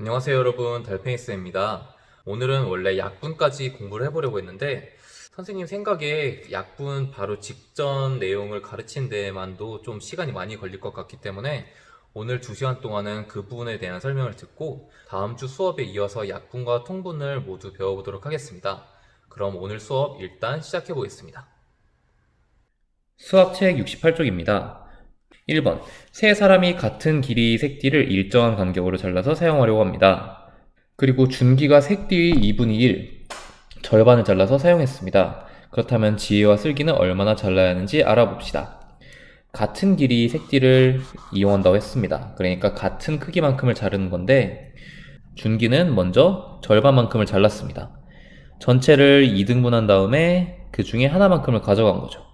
안녕하세요 여러분, 달팽이쌤입니다. 오늘은 원래 약분까지 공부를 해보려고 했는데 선생님 생각에 약분 바로 직전 내용을 가르친 데만도 좀 시간이 많이 걸릴 것 같기 때문에 오늘 2시간 동안은 그 부분에 대한 설명을 듣고 다음 주 수업에 이어서 약분과 통분을 모두 배워보도록 하겠습니다. 그럼 오늘 수업 일단 시작해 보겠습니다. 수학책 68쪽입니다. 1번. 세 사람이 같은 길이의 색띠를 일정한 간격으로 잘라서 사용하려고 합니다. 그리고 준기가 색띠의 2분의 1, 절반을 잘라서 사용했습니다. 그렇다면 지혜와 슬기는 얼마나 잘라야 하는지 알아봅시다. 같은 길이의 색띠를 이용한다고 했습니다. 그러니까 같은 크기만큼을 자르는 건데 준기는 먼저 절반만큼을 잘랐습니다. 전체를 2등분한 다음에 그 중에 하나만큼을 가져간 거죠.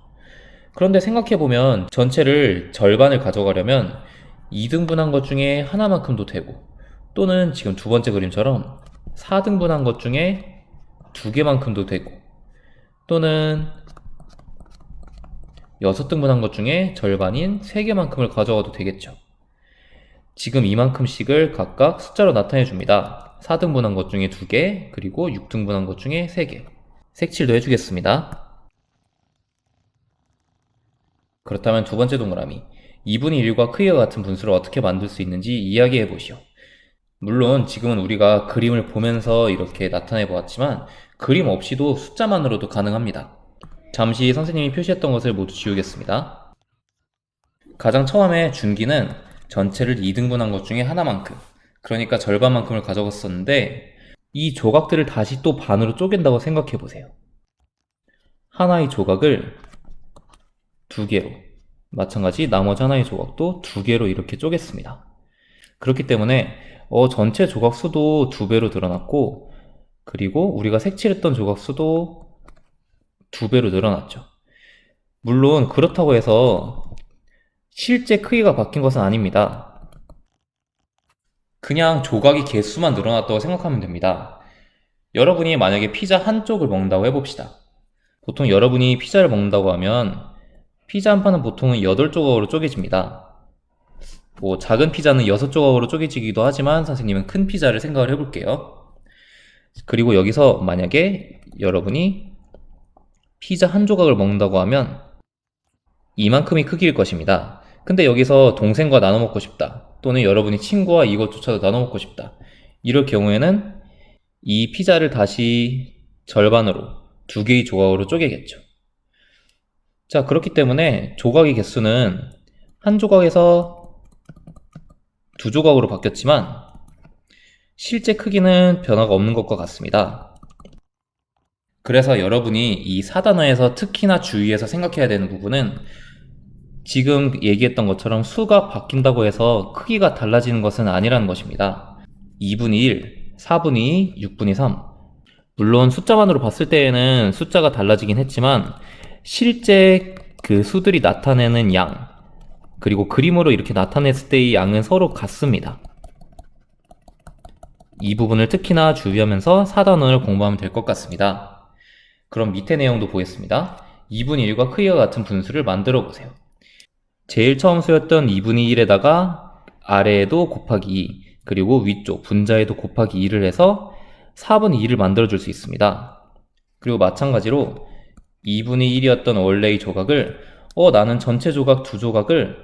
그런데 생각해보면 전체를 절반을 가져가려면 2등분한 것 중에 하나만큼도 되고, 또는 지금 두 번째 그림처럼 4등분한 것 중에 두 개만큼도 되고, 또는 6등분한 것 중에 절반인 3개만큼을 가져가도 되겠죠. 지금 이만큼씩을 각각 숫자로 나타내 줍니다. 4등분한 것 중에 2개, 그리고 6등분한 것 중에 3개. 색칠도 해주겠습니다. 그렇다면 두 번째 동그라미, 2분의 1과 크기가 같은 분수를 어떻게 만들 수 있는지 이야기해 보시오. 물론 지금은 우리가 그림을 보면서 이렇게 나타내 보았지만 그림 없이도 숫자만으로도 가능합니다. 잠시 선생님이 표시했던 것을 모두 지우겠습니다. 가장 처음에 준기는 전체를 2등분한 것 중에 하나만큼, 그러니까 절반만큼을 가져갔었는데 이 조각들을 다시 또 반으로 쪼갠다고 생각해 보세요. 하나의 조각을 두 개로, 마찬가지 나머지 하나의 조각도 두 개로 이렇게 쪼갰습니다. 그렇기 때문에 전체 조각 수도 2배로 늘어났고, 그리고 우리가 색칠했던 조각 수도 2배로 늘어났죠. 물론 그렇다고 해서 실제 크기가 바뀐 것은 아닙니다. 그냥 조각의 개수만 늘어났다고 생각하면 됩니다. 여러분이 만약에 피자 한쪽을 먹는다고 해봅시다. 보통 여러분이 피자를 먹는다고 하면 피자 한 판은 보통은 8조각으로 쪼개집니다. 작은 피자는 6조각으로 쪼개지기도 하지만 선생님은 큰 피자를 생각을 해볼게요. 그리고 여기서 만약에 여러분이 피자 한 조각을 먹는다고 하면 이만큼이 크기일 것입니다. 근데 여기서 동생과 나눠 먹고 싶다, 또는 여러분이 친구와 이것조차도 나눠 먹고 싶다, 이럴 경우에는 이 피자를 다시 절반으로 2개의 조각으로 쪼개겠죠. 자, 그렇기 때문에 조각의 개수는 한 조각에서 2조각으로 바뀌었지만 실제 크기는 변화가 없는 것과 같습니다. 그래서 여러분이 이 4단원에서 특히나 주의해서 생각해야 되는 부분은 지금 얘기했던 것처럼 수가 바뀐다고 해서 크기가 달라지는 것은 아니라는 것입니다. 2분의 1, 4분의 2, 6분의 3. 물론 숫자만으로 봤을 때에는 숫자가 달라지긴 했지만 실제 그 수들이 나타내는 양, 그리고 그림으로 이렇게 나타냈을 때의 양은 서로 같습니다. 이 부분을 특히나 주의하면서 4단원을 공부하면 될 것 같습니다. 그럼 밑에 내용도 보겠습니다. 2분의 1과 크기가 같은 분수를 만들어 보세요. 제일 처음 수였던 2분의 1에다가 아래에도 곱하기 2, 그리고 위쪽 분자에도 곱하기 2를 해서 4분의 2를 만들어 줄 수 있습니다. 그리고 마찬가지로 2분의 1이었던 원래의 조각을 나는 전체 조각 2조각을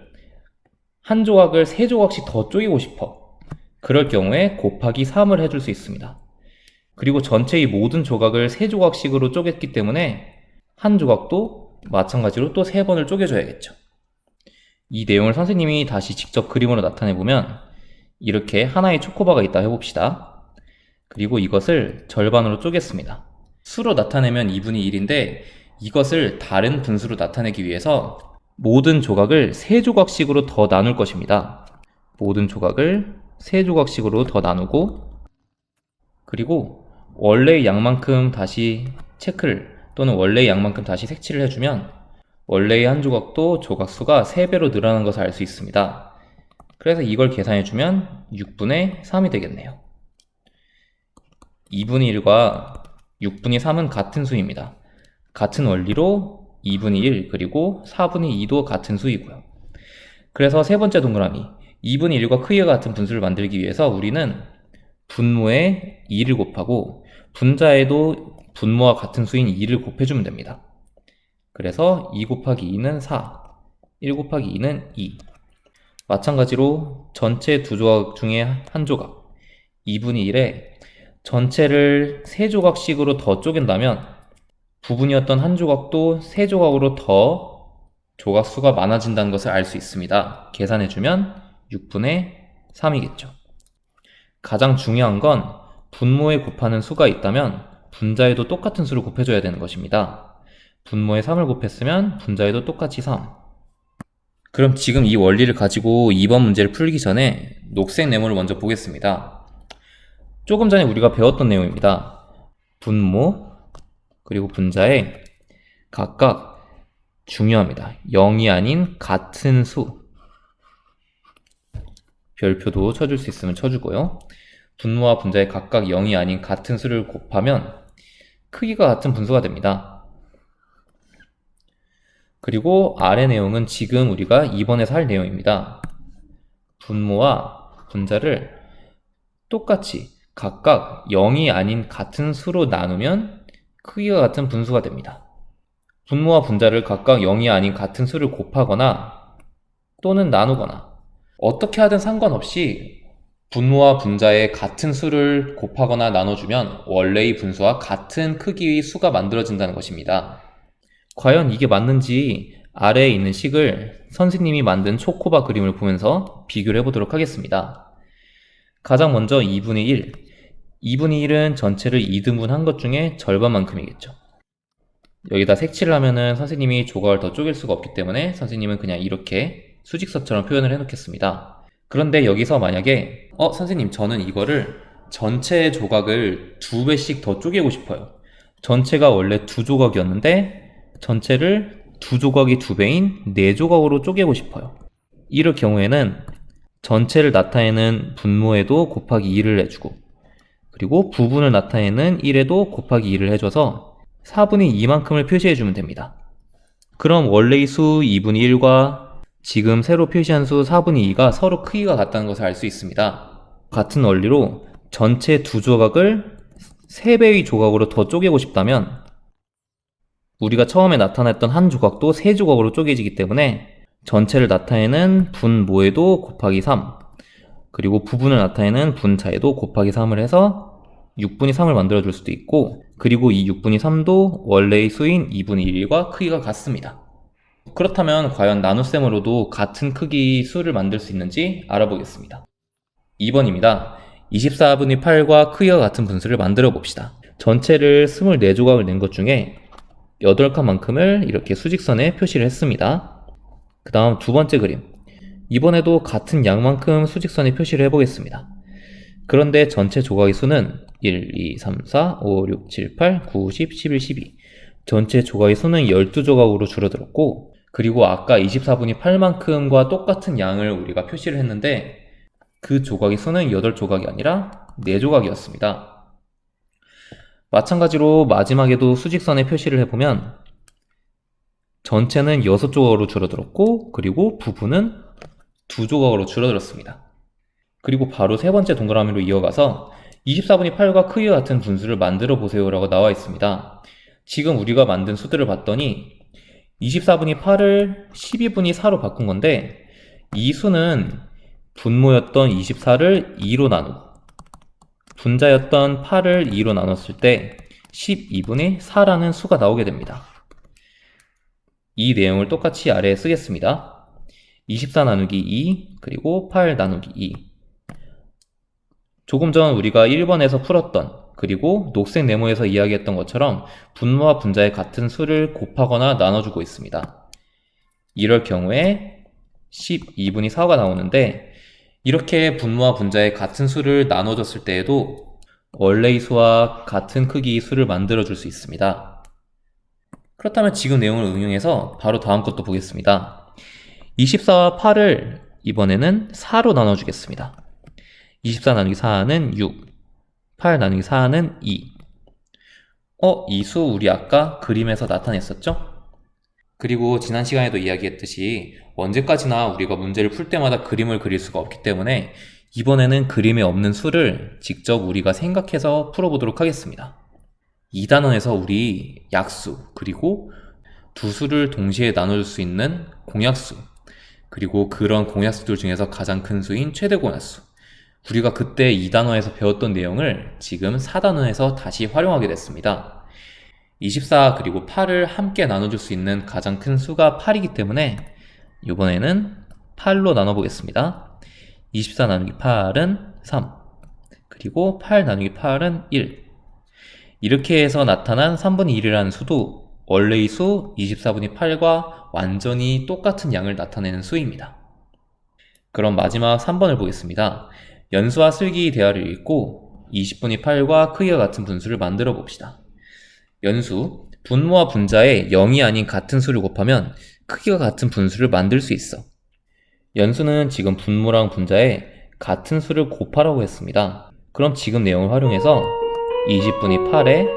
한 조각을 3조각씩 더 쪼개고 싶어. 그럴 경우에 곱하기 3을 해줄 수 있습니다. 그리고 전체의 모든 조각을 3조각씩으로 쪼갰기 때문에 한 조각도 마찬가지로 또 3번을 쪼개줘야겠죠. 이 내용을 선생님이 다시 직접 그림으로 나타내보면 이렇게 하나의 초코바가 있다 해봅시다. 그리고 이것을 절반으로 쪼갰습니다. 수로 나타내면 2분의 1인데 이것을 다른 분수로 나타내기 위해서 모든 조각을 3조각씩으로 더 나눌 것입니다. 모든 조각을 3조각씩으로 더 나누고, 그리고 원래의 양만큼 다시 체크를, 또는 원래의 양만큼 다시 색칠을 해주면 원래의 한 조각도 조각 수가 3배로 늘어나는 것을 알 수 있습니다. 그래서 이걸 계산해주면 6분의 3이 되겠네요. 2분의 1과 6분의 3은 같은 수입니다. 같은 원리로 2분의 1 그리고 4분의 2도 같은 수이고요. 그래서 세 번째 동그라미, 2분의 1과 크기가 같은 분수를 만들기 위해서 우리는 분모에 2를 곱하고 분자에도 분모와 같은 수인 2를 곱해주면 됩니다. 그래서 2 곱하기 2는 4, 1 곱하기 2는 2. 마찬가지로 전체 두 조각 중에 한 조각, 2분의 1에 전체를 세 조각씩으로 더 쪼갠다면 부분이었던 한 조각도 세 조각으로 더 조각 수가 많아진다는 것을 알 수 있습니다. 계산해주면 6분의 3이겠죠. 가장 중요한 건 분모에 곱하는 수가 있다면 분자에도 똑같은 수를 곱해줘야 되는 것입니다. 분모에 3을 곱했으면 분자에도 똑같이 3. 그럼 지금 이 원리를 가지고 2번 문제를 풀기 전에 녹색 네모를 먼저 보겠습니다. 조금 전에 우리가 배웠던 내용입니다. 분모 그리고 분자에 각각 중요합니다. 0이 아닌 같은 수. 별표도 쳐줄 수 있으면 쳐주고요. 분모와 분자에 각각 0이 아닌 같은 수를 곱하면 크기가 같은 분수가 됩니다. 그리고 아래 내용은 지금 우리가 2번에서 할 내용입니다. 분모와 분자를 똑같이 각각 0이 아닌 같은 수로 나누면 크기가 같은 분수가 됩니다. 분모와 분자를 각각 0이 아닌 같은 수를 곱하거나 또는 나누거나 어떻게 하든 상관없이 분모와 분자의 같은 수를 곱하거나 나눠주면 원래의 분수와 같은 크기의 수가 만들어진다는 것입니다. 과연 이게 맞는지 아래에 있는 식을 선생님이 만든 초코바 그림을 보면서 비교를 해보도록 하겠습니다. 가장 먼저 2분의 1. 2분의 1은 전체를 2등분한 것 중에 절반만큼이겠죠. 여기다 색칠을 하면은 선생님이 조각을 더 쪼갤 수가 없기 때문에 선생님은 그냥 이렇게 수직선처럼 표현을 해놓겠습니다. 그런데 여기서 만약에 선생님 저는 이거를 전체 조각을 2배씩 더 쪼개고 싶어요. 전체가 원래 2조각이었는데 전체를 2조각이 2배인 4조각으로 쪼개고 싶어요. 이럴 경우에는 전체를 나타내는 분모에도 곱하기 2를 해주고 그리고 부분을 나타내는 1에도 곱하기 2를 해줘서 4분의 2만큼을 표시해주면 됩니다. 그럼 원래의 수 2분의 1과 지금 새로 표시한 수 4분의 2가 서로 크기가 같다는 것을 알 수 있습니다. 같은 원리로 전체 2조각을 3배의 조각으로 더 쪼개고 싶다면 우리가 처음에 나타냈던 한 조각도 3조각으로 쪼개지기 때문에 전체를 나타내는 분모에도 곱하기 3 그리고 부분을 나타내는 분자에도 곱하기 3을 해서 6분의 3을 만들어줄 수도 있고 그리고 이 6분의 3도 원래의 수인 2분의 1과 크기가 같습니다. 그렇다면 과연 나눗셈으로도 같은 크기의 수를 만들 수 있는지 알아보겠습니다. 2번입니다. 24분의 8과 크기가 같은 분수를 만들어 봅시다. 전체를 24조각을 낸 것 중에 8칸만큼을 이렇게 수직선에 표시를 했습니다. 그 다음 두 번째 그림. 이번에도 같은 양만큼 수직선에 표시를 해보겠습니다. 그런데 전체 조각의 수는 1, 2, 3, 4, 5, 6, 7, 8, 9, 10, 11, 12. 전체 조각의 수는 12조각으로 줄어들었고 그리고 아까 24분의 8만큼과 똑같은 양을 우리가 표시를 했는데 그 조각의 수는 8조각이 아니라 4조각이었습니다. 마찬가지로 마지막에도 수직선에 표시를 해보면 전체는 6조각으로 줄어들었고 그리고 부분은 2조각으로 줄어들었습니다. 그리고 바로 세 번째 동그라미로 이어가서 24분의 8과 크기가 같은 분수를 만들어 보세요 라고 나와 있습니다. 지금 우리가 만든 수들을 봤더니 24분의 8을 12분의 4로 바꾼 건데 이 수는 분모였던 24를 2로 나누고 분자였던 8을 2로 나눴을 때 12분의 4라는 수가 나오게 됩니다. 이 내용을 똑같이 아래에 쓰겠습니다. 24 나누기 2 그리고 8 나누기 2. 조금 전 우리가 1번에서 풀었던 그리고 녹색 네모에서 이야기했던 것처럼 분모와 분자의 같은 수를 곱하거나 나눠주고 있습니다. 이럴 경우에 12분의 4가 나오는데 이렇게 분모와 분자의 같은 수를 나눠줬을 때에도 원래의 수와 같은 크기의 수를 만들어줄 수 있습니다. 그렇다면 지금 내용을 응용해서 바로 다음 것도 보겠습니다. 24와 8을 이번에는 4로 나눠주겠습니다. 24 나누기 4는 6, 8 나누기 4는 2. 이 수 우리 아까 그림에서 나타냈었죠? 그리고 지난 시간에도 이야기했듯이 언제까지나 우리가 문제를 풀 때마다 그림을 그릴 수가 없기 때문에 이번에는 그림에 없는 수를 직접 우리가 생각해서 풀어보도록 하겠습니다. 2단원에서 우리 약수, 그리고 두 수를 동시에 나눠줄 수 있는 공약수, 그리고 그런 공약수들 중에서 가장 큰 수인 최대 공약수, 우리가 그때 2단원에서 배웠던 내용을 지금 4단원에서 다시 활용하게 됐습니다. 24 그리고 8을 함께 나눠줄 수 있는 가장 큰 수가 8이기 때문에 이번에는 8로 나눠보겠습니다. 24 나누기 8은 3, 그리고 8 나누기 8은 1. 이렇게 해서 나타난 3분의 1이라는 수도 원래의 수 24분의 8과 완전히 똑같은 양을 나타내는 수입니다. 그럼 마지막 3번을 보겠습니다. 연수와 슬기 대화를 읽고 20분의 8과 크기가 같은 분수를 만들어 봅시다. 연수, 분모와 분자에 0이 아닌 같은 수를 곱하면 크기가 같은 분수를 만들 수 있어. 연수는 지금 분모랑 분자에 같은 수를 곱하라고 했습니다. 그럼 지금 내용을 활용해서 20분의 8에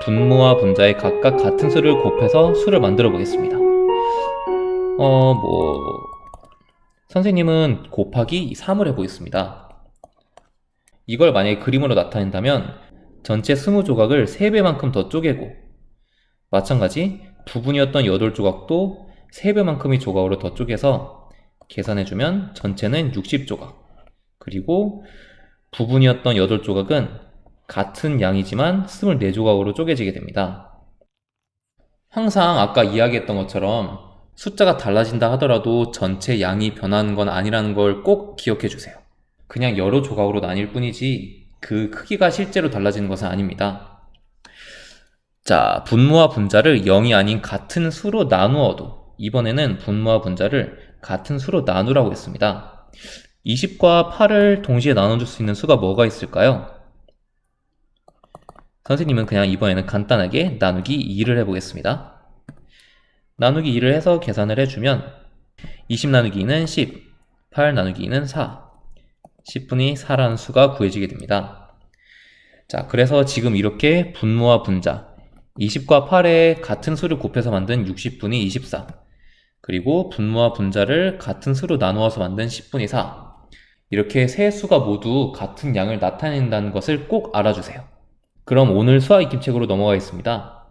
분모와 분자에 각각 같은 수를 곱해서 수를 만들어 보겠습니다. 선생님은 곱하기 3을 해보겠습니다. 이걸 만약에 그림으로 나타낸다면 전체 20조각을 3배만큼 더 쪼개고, 마찬가지 부분이었던 8조각도 3배만큼의 조각으로 더 쪼개서 계산해주면 전체는 60조각, 그리고 부분이었던 8조각은 같은 양이지만 24조각으로 쪼개지게 됩니다. 항상 아까 이야기했던 것처럼 숫자가 달라진다 하더라도 전체 양이 변하는 건 아니라는 걸 꼭 기억해 주세요. 그냥 여러 조각으로 나뉠 뿐이지 그 크기가 실제로 달라지는 것은 아닙니다. 자, 분모와 분자를 0이 아닌 같은 수로 나누어도, 이번에는 분모와 분자를 같은 수로 나누라고 했습니다. 20과 8을 동시에 나눠줄 수 있는 수가 뭐가 있을까요? 선생님은 그냥 이번에는 간단하게 나누기 2를 해보겠습니다. 나누기 2를 해서 계산을 해주면 20 나누기 2는 10, 8 나누기 2는 4, 10분의 4라는 수가 구해지게 됩니다. 자, 그래서 지금 이렇게 분모와 분자, 20과 8의 같은 수를 곱해서 만든 60분의 24, 그리고 분모와 분자를 같은 수로 나누어서 만든 10분의 4, 이렇게 세 수가 모두 같은 양을 나타낸다는 것을 꼭 알아주세요. 그럼 오늘 수학 익힘책으로 넘어가겠습니다.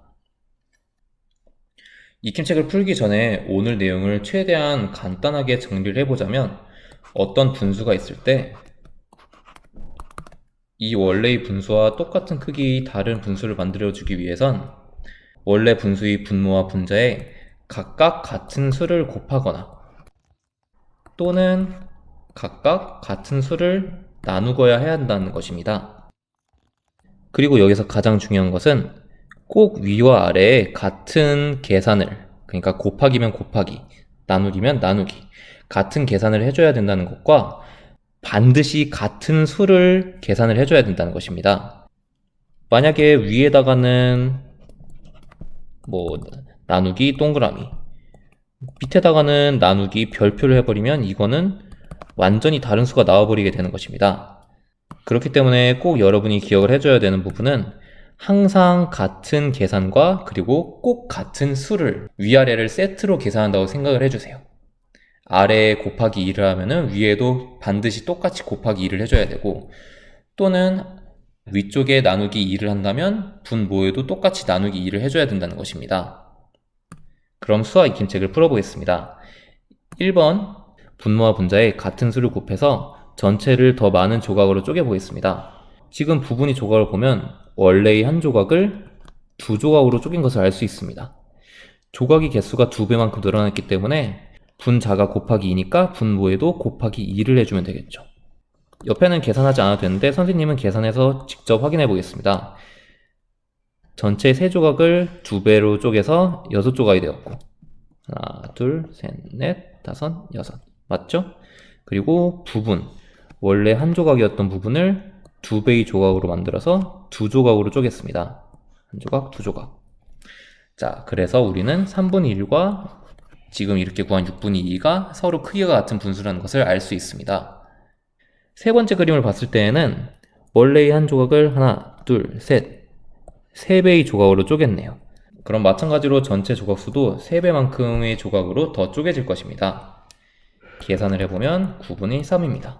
익힘책을 풀기 전에 오늘 내용을 최대한 간단하게 정리를 해보자면, 어떤 분수가 있을 때 이 원래의 분수와 똑같은 크기의 다른 분수를 만들어주기 위해선 원래 분수의 분모와 분자에 각각 같은 수를 곱하거나 또는 각각 같은 수를 나누어야 해야 한다는 것입니다. 그리고 여기서 가장 중요한 것은 꼭 위와 아래에 같은 계산을, 그러니까 곱하기면 곱하기, 나누기면 나누기, 같은 계산을 해줘야 된다는 것과 반드시 같은 수를 계산을 해줘야 된다는 것입니다. 만약에 위에다가는 나누기 동그라미, 밑에다가는 나누기 별표를 해버리면 이거는 완전히 다른 수가 나와버리게 되는 것입니다. 그렇기 때문에 꼭 여러분이 기억을 해줘야 되는 부분은 항상 같은 계산과 그리고 꼭 같은 수를, 위아래를 세트로 계산한다고 생각을 해주세요. 아래에 곱하기 2를 하면은 위에도 반드시 똑같이 곱하기 2를 해줘야 되고, 또는 위쪽에 나누기 2를 한다면 분모에도 똑같이 나누기 2를 해줘야 된다는 것입니다. 그럼 수학 익힘책을 풀어보겠습니다. 1번, 분모와 분자에 같은 수를 곱해서 전체를 더 많은 조각으로 쪼개보겠습니다. 지금 부분이 조각을 보면 원래의 한 조각을 두 조각으로 쪼갠 것을 알 수 있습니다. 조각의 개수가 2배만큼 늘어났기 때문에 분자가 곱하기 2니까 분모에도 곱하기 2를 해주면 되겠죠. 옆에는 계산하지 않아도 되는데 선생님은 계산해서 직접 확인해 보겠습니다. 전체 3조각을 2배로 쪼개서 6조각이 되었고, 하나, 둘, 셋, 넷, 다섯, 여섯. 맞죠? 그리고 부분, 원래 한 조각이었던 부분을 2배의 조각으로 만들어서 2조각으로 쪼갰습니다. 한 조각, 2조각. 자, 그래서 우리는 3분의 1과 지금 이렇게 구한 6분의 2가 서로 크기가 같은 분수라는 것을 알 수 있습니다. 세 번째 그림을 봤을 때에는 원래의 한 조각을 하나, 둘, 셋, 3배의 조각으로 쪼갰네요. 그럼 마찬가지로 전체 조각수도 3배만큼의 조각으로 더 쪼개질 것입니다. 계산을 해보면 9분의 3입니다.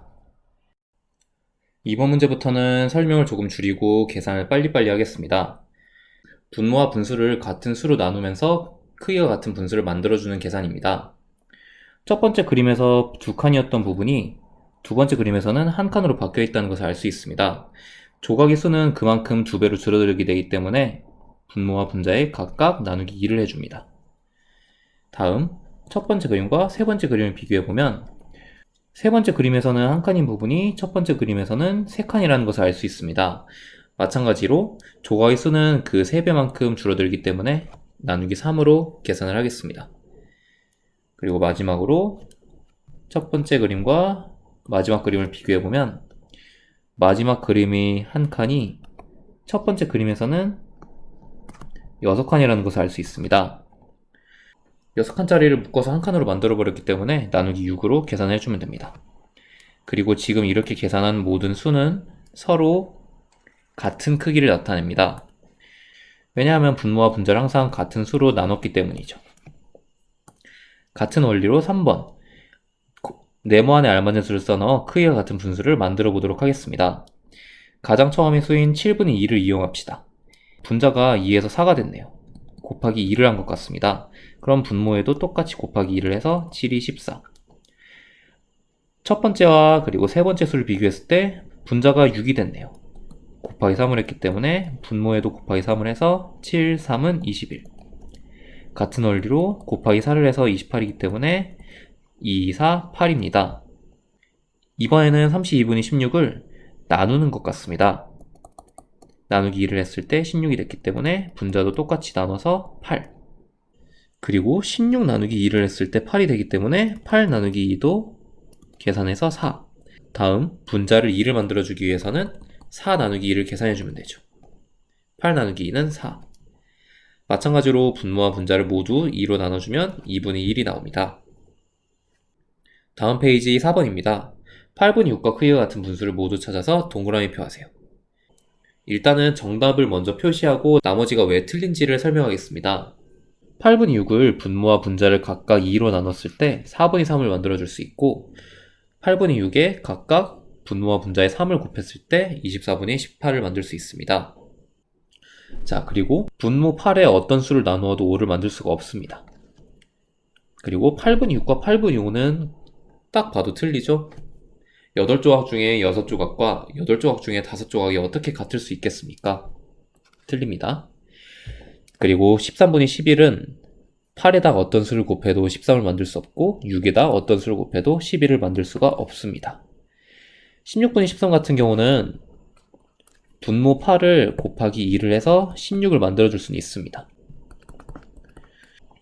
이번 문제부터는 설명을 조금 줄이고 계산을 빨리빨리 하겠습니다. 분모와 분수를 같은 수로 나누면서 크기와 같은 분수를 만들어주는 계산입니다. 첫 번째 그림에서 두 칸이었던 부분이 두 번째 그림에서는 한 칸으로 바뀌어 있다는 것을 알 수 있습니다. 조각의 수는 그만큼 두 배로 줄어들게 되기 때문에 분모와 분자에 각각 나누기 2를 해줍니다. 다음 첫 번째 그림과 세 번째 그림을 비교해보면 세 번째 그림에서는 한 칸인 부분이 첫 번째 그림에서는 세 칸이라는 것을 알 수 있습니다. 마찬가지로 조각의 수는 그 3배만큼 줄어들기 때문에 나누기 3으로 계산을 하겠습니다. 그리고 마지막으로 첫 번째 그림과 마지막 그림을 비교해보면 마지막 그림의 한 칸이 첫 번째 그림에서는 6칸이라는 것을 알 수 있습니다. 6칸짜리를 묶어서 한 칸으로 만들어 버렸기 때문에 나누기 6으로 계산해 주면 됩니다. 그리고 지금 이렇게 계산한 모든 수는 서로 같은 크기를 나타냅니다. 왜냐하면 분모와 분자를 항상 같은 수로 나눴기 때문이죠. 같은 원리로 3번 네모 안에 알맞은 수를 써넣어 크기가 같은 분수를 만들어 보도록 하겠습니다. 가장 처음의 수인 7분의 2를 이용합시다. 분자가 2에서 4가 됐네요. 곱하기 2를 한 것 같습니다. 그럼 분모에도 똑같이 곱하기 2를 해서 7이 14. 첫 번째와 그리고 세 번째 수를 비교했을 때 분자가 6이 됐네요. 곱하기 3을 했기 때문에 분모에도 곱하기 3을 해서 7, 3은 21. 같은 원리로 곱하기 4를 해서 28이기 때문에 2, 4, 8입니다. 이번에는 32분의 16을 나누는 것 같습니다. 나누기 2를 했을 때 16이 됐기 때문에 분자도 똑같이 나눠서 8. 그리고 16 나누기 2를 했을 때 8이 되기 때문에 8 나누기 2도 계산해서 4. 다음 분자를 2를 만들어주기 위해서는 4 나누기 2를 계산해주면 되죠. 8 나누기 2는 4. 마찬가지로 분모와 분자를 모두 2로 나눠주면 2분의 1이 나옵니다. 다음 페이지 4번입니다. 8분의 6과 크기가 같은 분수를 모두 찾아서 동그라미 표하세요. 일단은 정답을 먼저 표시하고 나머지가 왜 틀린지를 설명하겠습니다. 8분의 6을 분모와 분자를 각각 2로 나눴을 때 4분의 3을 만들어줄 수 있고 8분의 6에 각각 분모와 분자의 3을 곱했을 때 24분의 18을 만들 수 있습니다. 자, 그리고 분모 8에 어떤 수를 나누어도 5를 만들 수가 없습니다. 그리고 8분의 6과 8분의 5는 딱 봐도 틀리죠? 8조각 중에 6조각과 8조각 중에 5조각이 어떻게 같을 수 있겠습니까? 틀립니다. 그리고 13분의 11은 8에다가 어떤 수를 곱해도 13을 만들 수 없고 6에다 어떤 수를 곱해도 11을 만들 수가 없습니다. 16분의 13 같은 경우는 분모 8을 곱하기 2를 해서 16을 만들어줄 수는 있습니다.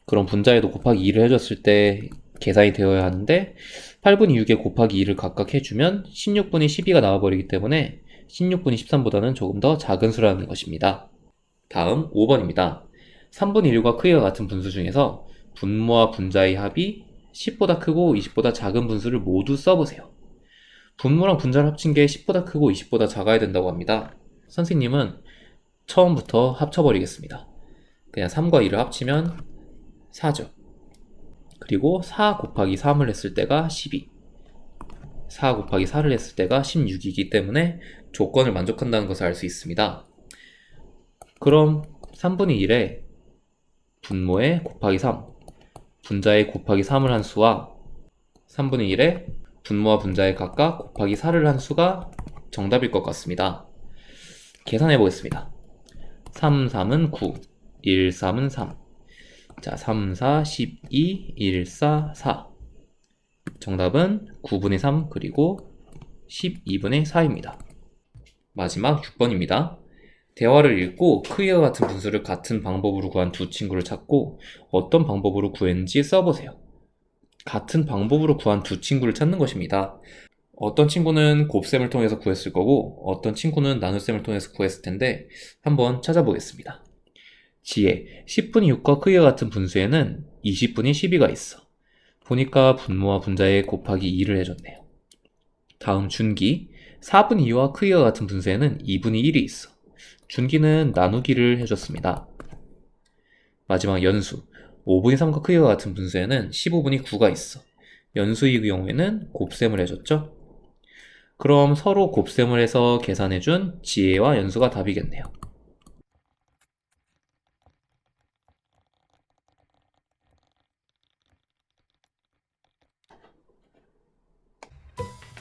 그럼 분자에도 곱하기 2를 해줬을 때 계산이 되어야 하는데 8분의 6에 곱하기 2를 각각 해주면 16분의 12가 나와버리기 때문에 16분의 13보다는 조금 더 작은 수라는 것입니다. 다음 5번입니다. 3분의 1과 크기가 같은 분수 중에서 분모와 분자의 합이 10보다 크고 20보다 작은 분수를 모두 써보세요. 분모랑 분자를 합친 게 10보다 크고 20보다 작아야 된다고 합니다. 선생님은 처음부터 합쳐버리겠습니다. 그냥 3과 2를 합치면 4죠. 그리고 4 곱하기 3을 했을 때가 12, 4 곱하기 4를 했을 때가 16이기 때문에 조건을 만족한다는 것을 알 수 있습니다. 그럼 3분의 1에 분모에 곱하기 3, 분자에 곱하기 3을 한 수와 3분의 1에 분모와 분자에 각각 곱하기 4를 한 수가 정답일 것 같습니다. 계산해 보겠습니다. 3, 3은 9, 1, 3은 3. 자, 3, 4, 12, 1, 4, 4. 정답은 9분의 3 그리고 12분의 4입니다. 마지막 6번입니다. 대화를 읽고 크기와 같은 분수를 같은 방법으로 구한 두 친구를 찾고 어떤 방법으로 구했는지 써보세요. 같은 방법으로 구한 두 친구를 찾는 것입니다. 어떤 친구는 곱셈을 통해서 구했을 거고 어떤 친구는 나눗셈을 통해서 구했을 텐데 한번 찾아보겠습니다. 지혜, 10분의 6과 크기가 같은 분수에는 20분의 12가 있어. 보니까 분모와 분자에 곱하기 2를 해줬네요. 다음 준기, 4분의 2와 크기가 같은 분수에는 2분의 1이 있어. 준기는 나누기를 해줬습니다. 마지막 연수, 5분의 3과 크기가 같은 분수에는 15분의 9가 있어. 연수의 경우에는 곱셈을 해줬죠. 그럼 서로 곱셈을 해서 계산해준 지혜와 연수가 답이겠네요.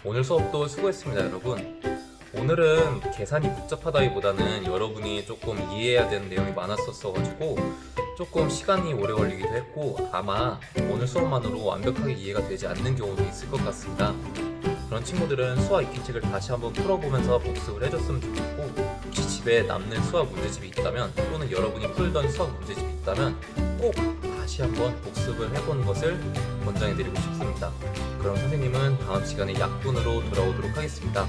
오늘 수업도 수고했습니다, 여러분. 오늘은 계산이 복잡하다기보다는 여러분이 조금 이해해야 되는 내용이 많았었어가지고 조금 시간이 오래 걸리기도 했고 아마 오늘 수업만으로 완벽하게 이해가 되지 않는 경우도 있을 것 같습니다. 그런 친구들은 수학 익히책을 다시 한번 풀어보면서 복습을 해줬으면 좋겠고 혹시 집에 남는 수학 문제집이 있다면 또는 여러분이 풀던 수학 문제집이 있다면 꼭 다시 한번 복습을 해보는 것을 권장해드리고 싶습니다. 그럼 선생님은 다음 시간에 약분으로 돌아오도록 하겠습니다.